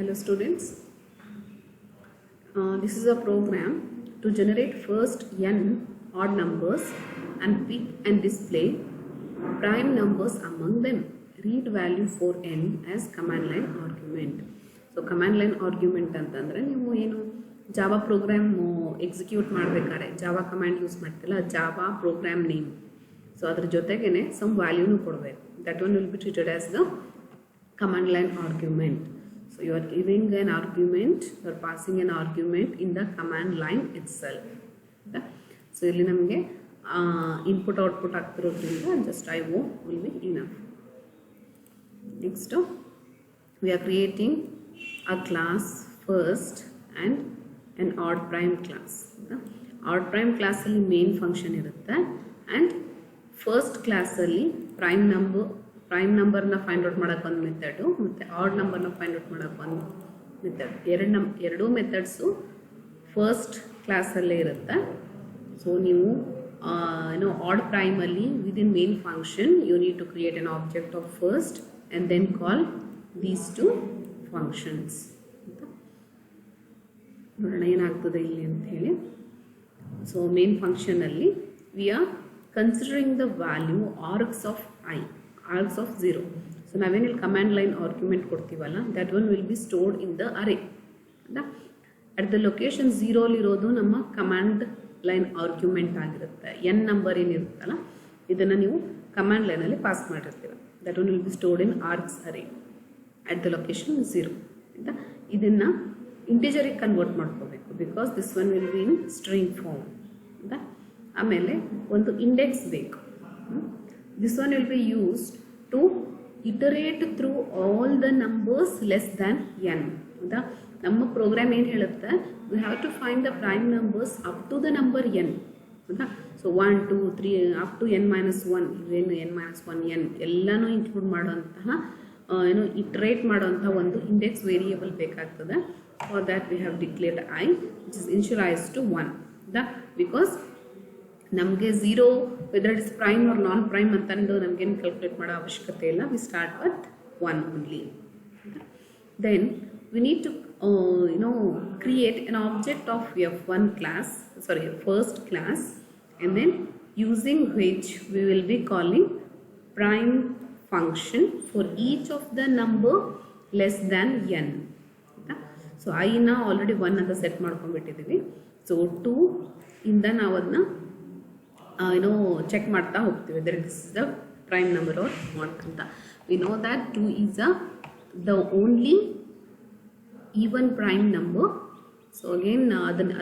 Hello students, this is a program to generate first n odd numbers and pick and display prime numbers among them. Read value for n as command line argument. So command line argument ಅಂತಂದ್ರೆ ನೀವು ಏನು Java program execute ಮಾಡಬೇಕಾದ್ರೆ Java command use ಮಾಡ್ತಿಲ್ಲ, Java program name. So ಅದ್ರ ಜೊತೆಗೇನೆ some ವ್ಯಾಲ್ಯೂನು ಕೊಡಬೇಕು. That one will be treated as the command line argument. So you are giving an argument, you are passing an argument in the command line itself. Okay? So ಇಲ್ಲಿ ನಮಗೆ input output ಆಗ್ತಿರೋದ್ರಿಂದ just IO will be enough. Next we are creating a class first and an odd prime class. Okay? Odd prime class ಅಲ್ಲಿ main function ಇರುತ್ತೆ and first class ಅಲ್ಲಿ prime ನಂಬರ್ನ find out ಮಾಡೋಕ್ಕೆ ಒಂದು method ಮತ್ತು add ನಂಬರ್ನ find out ಮಾಡೋಕ್ಕೆ ಒಂದು ಮೆಥಡ್. ಎರಡೂ ಮೆಥಡ್ಸು ಫಸ್ಟ್ ಕ್ಲಾಸಲ್ಲೇ ಇರುತ್ತೆ. ಸೊ ನೀವು ಆಡ್ ಪ್ರೈಮಲ್ಲಿ within main function you need to create an object of first and then call these two functions. ನೋಡೋಣ ಏನಾಗ್ತದೆ ಇಲ್ಲಿ ಅಂತ ಹೇಳಿ. ಸೊ ಮೇನ್ ಫಂಕ್ಷನಲ್ಲಿ we are considering the value args of args of 0. So ನಾವೇನು ಇಲ್ಲಿ ಕಮ್ಯಾಂಡ್ ಲೈನ್ ಆರ್ಗ್ಯುಮೆಂಟ್ ಕೊಡ್ತೀವಲ್ಲ, that one will be stored in the array. At the location 0 ಇರೋದು ನಮ್ಮ ಕಮ್ಯಾಂಡ್ ಲೈನ್ ಆರ್ಗ್ಯುಮೆಂಟ್ ಆಗಿರುತ್ತೆ. ಎನ್ ನಂಬರ್ ಏನಿರುತ್ತಲ್ಲ ಇದನ್ನು ನೀವು ಕಮ್ಯಾಂಡ್ ಲೈನಲ್ಲಿ ಪಾಸ್ ಮಾಡಿರ್ತೀರ. That one will be stored in args array at the location 0. ಇದನ್ನು ಇಂಟಿಜರಿಗೆ ಕನ್ವರ್ಟ್ ಮಾಡ್ಕೋಬೇಕು because this one will be in string form. ಆಮೇಲೆ ಒಂದು ಇಂಡೆಕ್ಸ್ ಬೇಕು. This one will be used to iterate through all the numbers less than n. ನಮ್ಮ program ಏನು ಹೇಳುತ್ತೆ, we have to find the prime numbers up to the number n. So 1 2 3 up to n minus 1, ಏನು n minus 1 n ಎಲ್ಲನೂ include ಮಾಡುವಂತಹ iterate ಮಾಡುವಂಥ ಒಂದು index variable ಬೇಕಾಗ್ತದೆ. For that we have declared i which is initialise to 1. Because ನಮಗೆ 0 whether it is prime or non prime ಅಂತಂದು ನಮಗೇನು calculate ಮಾಡೋ ಅವಶ್ಯಕತೆ ಇಲ್ಲ. We start with 1 only. Then we need to create an object of f1 class, sorry first class, and then using which we will be calling prime function for each of the number less than n. So ಐನ already 1 ಅಂತ set ಮಾಡ್ಕೊಂಡ್ಬಿಟ್ಟಿದ್ದೀವಿ. So 2 ಇಂದ ನಾವು ಅದನ್ನ check ಮಾಡ್ತಾ ಹೋಗ್ತೀವಿ whether it is the prime number or not ಅಂತ. We know that 2 is the only even prime number. So again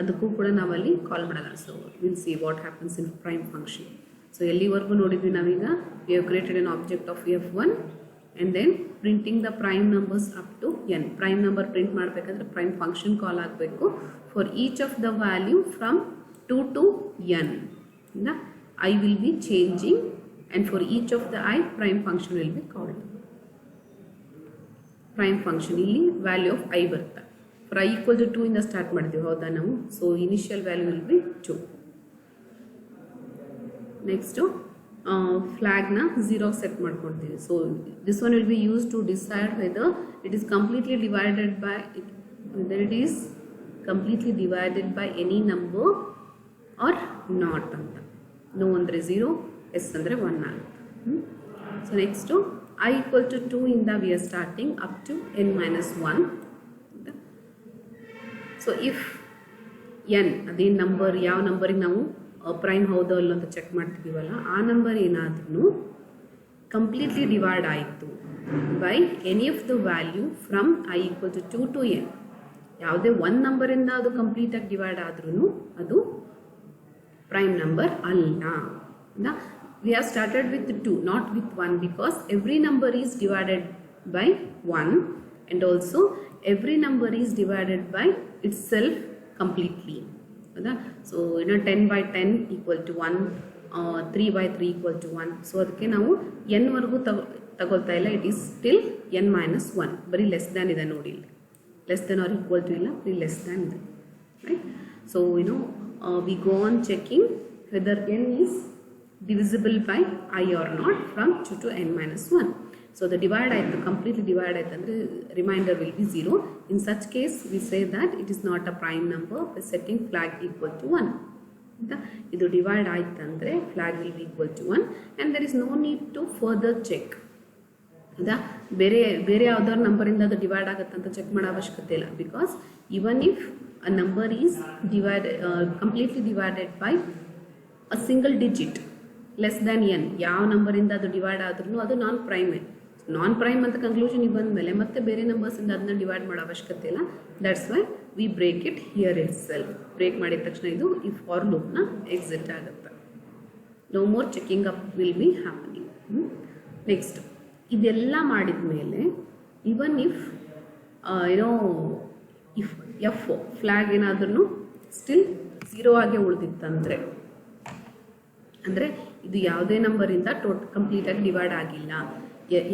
ಅದಕ್ಕೂ ಕೂಡ ನಾವಲ್ಲಿ ಕಾಲ್ ಮಾಡೋಣ. So will see what happens in prime function. So ಎಲ್ಲಿವರೆಗೂ ನೋಡಿದ್ವಿ ನಾವೀಗ, we have created an object of f1 and then printing the prime numbers up to n. Prime number print ಮಾಡಬೇಕಾದ್ರೆ prime function call ಆಗಬೇಕು for each of the value from 2 to n. I will be changing and for each of the I prime function will be called. Prime function ಇಲ್ಲಿ value of I ಬರುತ್ತೆ. For I equal to 2 ಇಂದ start ಮಾಡಿದ್ದೀವಿ ಹೌದಾ ನಾವು. So initial value will be 2. Next ಫ್ಲಾಗ್ನ 0 set ಮಾಡ್ಕೊಡ್ತೀವಿ. So this one will be use to decide whether it is completely divided by whether it is completely divided by any number or not ಅಂತ. No ಅಂದರೆ 0, yes ಅಂದರೆ 1 ಆಗುತ್ತೆ. So next i equal to 2 ಇಂದ we are starting up to n minus 1. So if n ಅದೇನು number, ಯಾವ ನಂಬರಿಗೆ ನಾವು prime ಹೌದೋ ಅಲ್ಲೋ ಅಂತ ಚೆಕ್ ಮಾಡ್ತಿದ್ದೀವಲ್ಲ, ಆ ನಂಬರ್ ಏನಾದ್ರೂ ಕಂಪ್ಲೀಟ್ಲಿ ಡಿವೈಡ್ ಆಯಿತು by any of the value from i equal to 2 to n, ಯಾವುದೇ 1 ನಂಬರಿಂದ ಅದು ಕಂಪ್ಲೀಟಾಗಿ ಡಿವೈಡ್ ಆದ್ರೂ ಅದು prime number alla. We have started with 2 not with 1 because every number is divided by 1 and also every number is divided by itself completely. So 10 by 10 equal to 1, 3 by 3 equal to 1. So ಅದಕ್ಕೆ ನಾವು n ವರೆಗೂ ತಗೊಳ್ತಾ ಇಲ್ಲ, it is still n minus 1. ಬರೀ less than ಇದೆ ನೋಡಿ, ಇಲ್ಲಿ less than or equal to ಇಲ್ಲ, ಬರೀ ಲೆಸ್ ದ್ಯಾನ್ ಇದೆ, right. So we go on checking whether n is divisible by I or not from 2 to n minus 1. So the divide ಆಯಿತು, completely divide ಆಯ್ತು ಅಂದರೆ remainder will be 0. In such case we say that it is not a prime number by setting flag equal to 1. ಆಯಿತಾ, ಇದು divide ಆಯ್ತಂದರೆ flag will be equal to 1 and there is no need to further check. ಹೌದಾ, ಬೇರೆ ಯಾವ್ದಾದ್ರು ನಂಬರಿಂದ ಅದು divide ಆಗುತ್ತೆ ಅಂತ ಚೆಕ್ ಮಾಡೋ ಅವಶ್ಯಕತೆ ಇಲ್ಲ. Because even if a number is completely divided by a single digit less than n, ಯಾವ ನಂಬರಿಂದ ಅದು ಡಿವೈಡ್ ಆದ್ರೂ ಅದು ನಾನ್ ಪ್ರೈಮೇ. ನಾನ್ ಪ್ರೈಮ್ ಅಂತ ಕನ್ಕ್ಲೂಷನಿಗೆ ಬಂದ ಮೇಲೆ ಮತ್ತೆ ಬೇರೆ ನಂಬರ್ಸಿಂದ ಅದನ್ನ ಡಿವೈಡ್ ಮಾಡೋ ಅವಶ್ಯಕತೆ ಇಲ್ಲ. That's why we break it here ಇಟ್ ಸೆಲ್ಫ್. ಬ್ರೇಕ್ ಮಾಡಿದ ತಕ್ಷಣ ಇದು ಈ ಫಾರ್ ಲೂಪ್ನ ಎಕ್ಸಿಟ್ ಆಗುತ್ತೆ. No more checking up will be happening. Next, ಇದೆಲ್ಲ ಮಾಡಿದ ಮೇಲೆ even if if F flag ಏನಾದ್ರೂ ಸ್ಟಿಲ್ 0 ಆಗಿ ಉಳಿದಿತ್ತಂದರೆ, ಅಂದರೆ ಇದು ಯಾವುದೇ ನಂಬರಿಂದ ಕಂಪ್ಲೀಟಾಗಿ ಡಿವೈಡ್ ಆಗಿಲ್ಲ,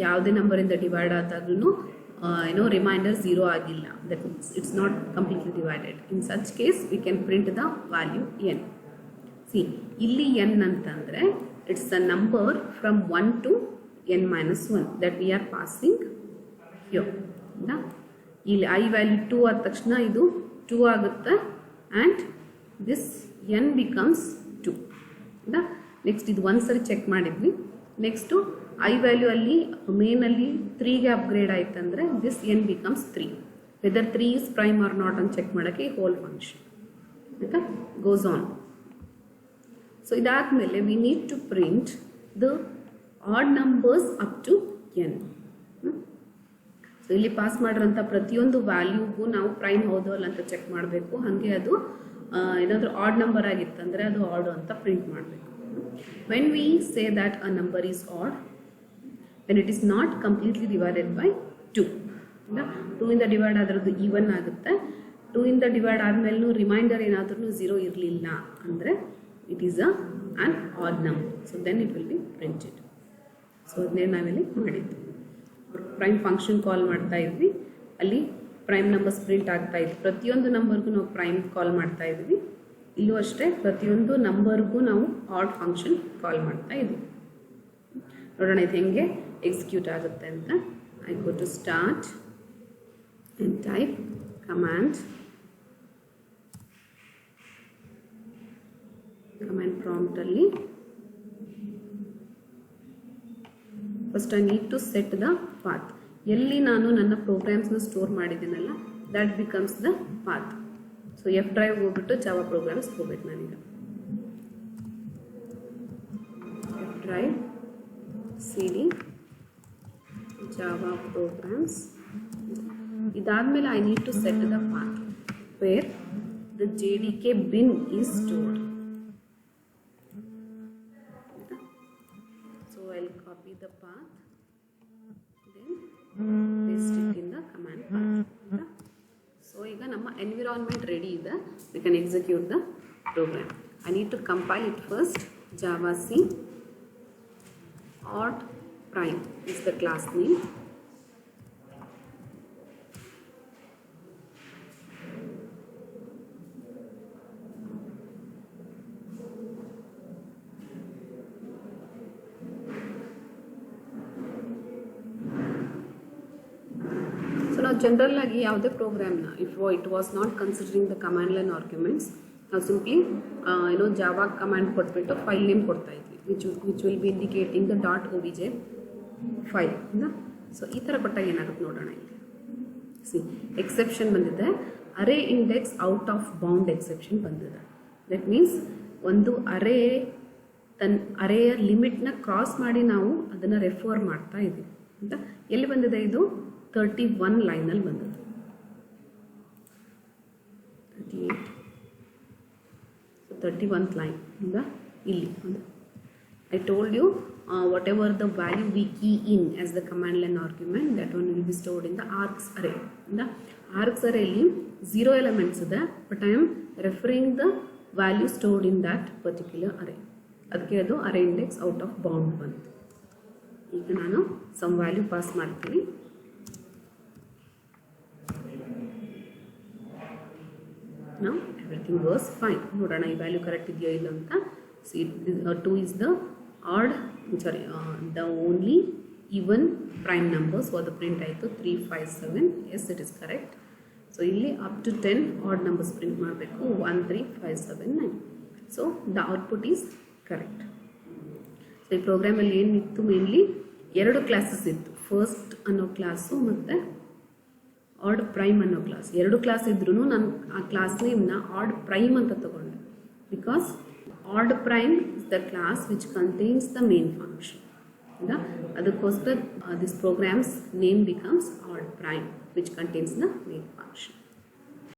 ಯಾವುದೇ ನಂಬರಿಂದ ಡಿವೈಡ್ ಆದಾಗ್ಲೂ ರಿಮೈಂಡರ್ 0 ಆಗಿಲ್ಲ, that means it's not completely divided. In such case we can print the value n. C, ಇಲ್ಲಿ n ಅಂತಂದರೆ it's the number from 1 to n-1 that we are passing here. ಇಲ್ಲಿ I value 2 ಆದ ತಕ್ಷಣ ಇದು 2 ಆಗುತ್ತೆ and this n becomes 2. Next ಇದು ಒಂದ್ಸರಿ check ಮಾಡಿದ್ವಿ. ನೆಕ್ಸ್ಟು I ವ್ಯಾಲ್ಯೂ ಅಲ್ಲಿ ಮೇನಲ್ಲಿ 3ಗೆ ಅಪ್ಗ್ರೇಡ್ ಆಯ್ತಂದರೆ this n becomes 3. Whether 3 is prime or not ಅಂತ ಚೆಕ್ ಮಾಡೋಕ್ಕೆ ಈ ಹೋಲ್ ಫಂಕ್ಷನ್ ಆಯಿತಾ ಗೋಸ್ ಆನ್. ಸೊ ಇದಾದಮೇಲೆ we need to print the odd numbers up to n. So ಇಲ್ಲಿ ಪಾಸ್ ಮಾಡಿರೋಂಥ ಪ್ರತಿಯೊಂದು ವ್ಯಾಲ್ಯೂಗೂ ನಾವು ಪ್ರೈಮ್ ಹೌದು ಅಲ್ಲ ಅಂತ ಚೆಕ್ ಮಾಡಬೇಕು. ಹಾಗೆ ಅದು ಏನಾದರೂ ಆಡ್ ನಂಬರ್ ಆಗಿತ್ತಂದರೆ ಅದು ಆಡ್ ಅಂತ ಪ್ರಿಂಟ್ ಮಾಡಬೇಕು. When we say that a number is add when it is not completely divided by 2. 2 ಇಂದ ಡಿವೈಡ್ ಆದ್ರದ್ದು ಈವನ್ ಆಗುತ್ತೆ. 2 ಇಂದ ಡಿವೈಡ್ ಆದಮೇಲೂ ರಿಮೈಂಡರ್ ಏನಾದ್ರೂ 0 ಇರಲಿಲ್ಲ ಅಂದರೆ it is an odd number. So then it will be printed. So ಅದನ್ನೇ ನಾವಿಲ್ಲಿ ಮಾಡಿದ್ದು. Prime function ಕಾಲ್ ಮಾಡ್ತಾ ಇದ್ವಿ, ಅಲ್ಲಿ ಪ್ರೈಮ್ ನಂಬರ್ಸ್ ಪ್ರಿಂಟ್ ಆಗ್ತಾ ಇದ್ವಿ. ಪ್ರತಿಯೊಂದು ನಂಬರ್ಗೂ ನಾವು ಪ್ರೈಮ್ ಕಾಲ್ ಮಾಡ್ತಾ ಇದ್ವಿ. ಇಲ್ಲೂ ಅಷ್ಟೇ ಪ್ರತಿಯೊಂದು ನಂಬರ್ಗೂ ನಾವು ಆಡ್ ಫಂಕ್ಷನ್ ಕಾಲ್ ಮಾಡ್ತಾ ಇದ್ವಿ. ನೋಡೋಣ ಇದು ಹೆಂಗೆ ಎಕ್ಸಿಕ್ಯೂಟ್ ಆಗುತ್ತೆ ಅಂತ. I go to start and type command ಪ್ರಾಂಪ್ಟಲ್ಲಿ first I need to set the path. ಎಲ್ಲಿ ನಾನು ನನ್ನ ಪ್ರೋಗ್ರಾಮ್ಸ್ನ ಸ್ಟೋರ್ ಮಾಡಿದ್ದೀನಲ್ಲ that becomes the path. So F drive ಹೋಗ್ಬಿಟ್ಟು ಜಾವಾ ಪ್ರೋಗ್ರಾಮ್ಸ್ ಹೋಗ್ಬೇಕು ನಾನೀಗ. F drive CD Java programs. ಇದಾದಮೇಲೆ I need to set the path where the JDK bin is stored. So I'll copy the path, then paste it in the command path. So ಈಗ ನಮ್ಮ environment ready ಇದೆ. We can execute the program. I need to compile it first. Java C odd prime is the class name. So now general ಆಗಿ ಯಾವುದೇ ಪ್ರೋಗ್ರಾಮ್ನ if it was not considering the command line arguments, ನಾವು simply Java command ಕೊಟ್ಬಿಟ್ಟು file name ಕೊಡ್ತಾ ಇದ್ವಿ which will be indicating the .obj file. So ಈ ಥರ ಕೊಟ್ಟಾಗ ಏನಾಗುತ್ತೆ ನೋಡೋಣ. ಇಲ್ಲಿ ಸಿ ಎಕ್ಸೆಪ್ಷನ್ ಬಂದಿದೆ, array index out of bound exception ಬಂದಿದೆ. ದಟ್ ಮೀನ್ಸ್ ಒಂದು ಅರೇಯ ಲಿಮಿಟ್ನ ಕ್ರಾಸ್ ಮಾಡಿ ನಾವು ಅದನ್ನು ರೆಫರ್ ಮಾಡ್ತಾ ಇದ್ದೀವಿ ಅಂತ. ಎಲ್ಲಿ ಬಂದಿದೆ ಇದು? 31 ಲೈನಲ್ಲಿ ಬಂದಿದೆ. 31th ಲೈನ್ ಇಂದ ಇಲ್ಲಿ. I told you whatever the value we key in as the command line argument, that one will be stored in the args array. The args array li 0 elements ಇದೆ, but I am referring the value stored in that particular array. ಅದಕ್ಕೆ ಅದು array index out of bound ಬಂತು. ಈಗ ನಾನು some value pass ಮಾಡ್ತೀನಿ. Now everything goes fine. ನೋಡೋಣ ಈ value correct ಇದೆಯೋ ಇಲ್ಲ ಅಂತ. See, 2 is the odd, the only even prime numbers for the print ಆಯಿತು 357. Yes, it is correct. So ಇಲ್ಲಿ up to 10 odd numbers print ಮಾಡಬೇಕು 13579. So the output is correct. So ಈ ಪ್ರೋಗ್ರಾಮಲ್ಲಿ ಏನಿತ್ತು, ಮೇನ್ಲಿ 2 ಕ್ಲಾಸಸ್ ಇತ್ತು, ಫಸ್ಟ್ ಅನ್ನೋ class ಮತ್ತು odd prime ಅನ್ನೋ ಕ್ಲಾಸ್. 2 ಕ್ಲಾಸ್ ಇದ್ರೂ ನಾನು ಆ ಕ್ಲಾಸ್ ನೇಮ್ನ ಆಡ್ ಪ್ರೈಮ್ ಅಂತ ತಗೊಂಡೆ, because odd prime is the class which contains the main function. ಅದಕ್ಕೋಸ್ಕರ this programs name becomes odd prime which contains the main function.